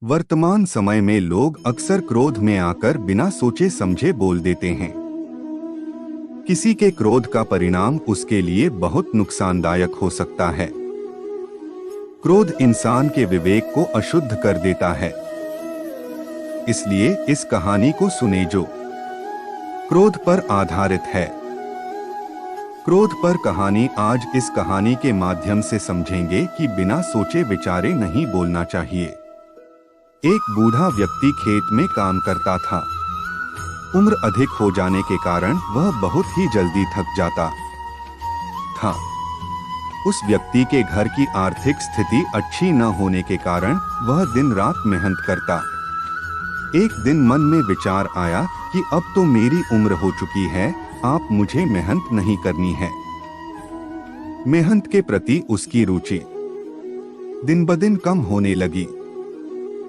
वर्तमान समय में लोग अक्सर क्रोध में आकर बिना सोचे समझे बोल देते हैं। किसी के क्रोध का परिणाम उसके लिए बहुत नुकसानदायक हो सकता है। क्रोध इंसान के विवेक को अशुद्ध कर देता है। इसलिए इस कहानी को सुने जो क्रोध पर आधारित है। क्रोध पर कहानी। आज इस कहानी के माध्यम से समझेंगे कि बिना सोचे विचारे नहीं बोलना चाहिए। एक बूढ़ा व्यक्ति खेत में काम करता था। उम्र अधिक हो जाने के कारण वह बहुत ही जल्दी थक जाता था। उस व्यक्ति के घर की आर्थिक स्थिति अच्छी न होने के कारण वह दिन रात मेहनत करता। एक दिन मन में विचार आया कि अब तो मेरी उम्र हो चुकी है, आप मुझे मेहनत नहीं करनी है। मेहनत के प्रति उसकी रुचि दिन ब दिन कम होने लगी।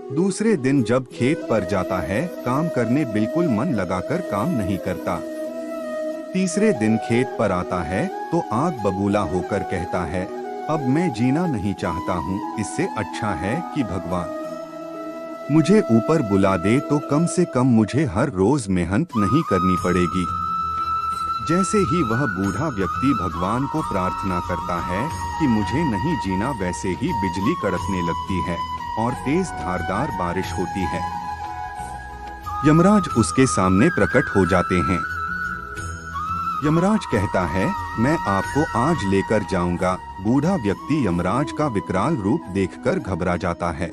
दूसरे दिन जब खेत पर जाता है, काम करने बिल्कुल मन लगाकर काम नहीं करता। तीसरे दिन खेत पर आता है तो आग बबूला होकर कहता है, अब मैं जीना नहीं चाहता हूँ, इससे अच्छा है कि भगवान मुझे ऊपर बुला दे तो कम से कम मुझे हर रोज मेहनत नहीं करनी पड़ेगी। जैसे ही वह बूढ़ा व्यक्ति भगवान को प्रार्थना करता है कि मुझे नहीं जीना, वैसे ही बिजली कड़कने लगती है और तेज धारदार बारिश होती है। यमराज उसके सामने प्रकट हो जाते हैं। यमराज कहता है, मैं आपको आज लेकर जाऊंगा। बूढ़ा व्यक्ति यमराज का विकराल रूप देखकर घबरा जाता है।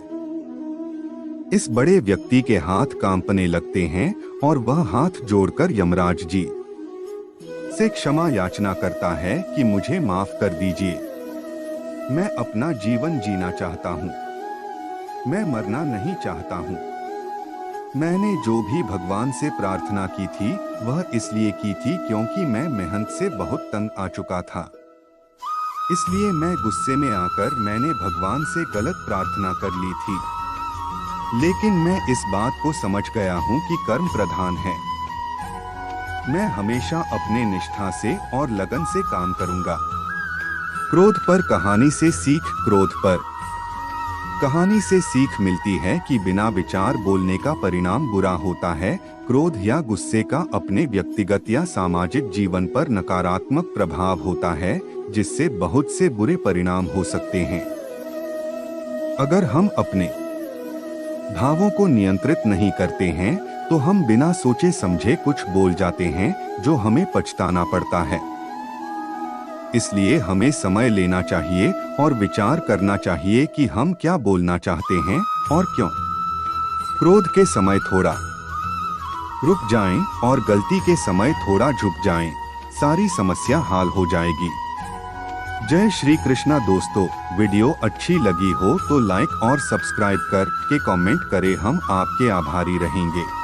इस बड़े व्यक्ति के हाथ कांपने लगते हैं और वह हाथ जोड़कर यमराज जी से क्षमा याचना करता है कि मुझे माफ कर दीजिए। मैं अपना जीवन जीना चाहता हूँ, मैं मरना नहीं चाहता हूँ। मैंने जो भी भगवान से प्रार्थना की थी वह इसलिए की थी क्योंकि मैं मेहनत से बहुत तंग आ चुका था। इसलिए मैं गुस्से में आकर मैंने भगवान से गलत प्रार्थना कर ली थी। लेकिन मैं इस बात को समझ गया हूँ कि कर्म प्रधान है। मैं हमेशा अपने निष्ठा से और लगन से काम करूँगा। क्रोध पर कहानी से सीख। क्रोध पर कहानी से सीख मिलती है कि बिना विचार बोलने का परिणाम बुरा होता है। क्रोध या गुस्से का अपने व्यक्तिगत या सामाजिक जीवन पर नकारात्मक प्रभाव होता है, जिससे बहुत से बुरे परिणाम हो सकते हैं। अगर हम अपने भावों को नियंत्रित नहीं करते हैं तो हम बिना सोचे समझे कुछ बोल जाते हैं जो हमें पछताना पड़ता है। इसलिए हमें समय लेना चाहिए और विचार करना चाहिए कि हम क्या बोलना चाहते हैं और क्यों। क्रोध के समय थोड़ा रुक जाएं और गलती के समय थोड़ा झुक जाएं, सारी समस्या हल हो जाएगी। जय श्री कृष्णा। दोस्तों, वीडियो अच्छी लगी हो तो लाइक और सब्सक्राइब कर के कमेंट करें, हम आपके आभारी रहेंगे।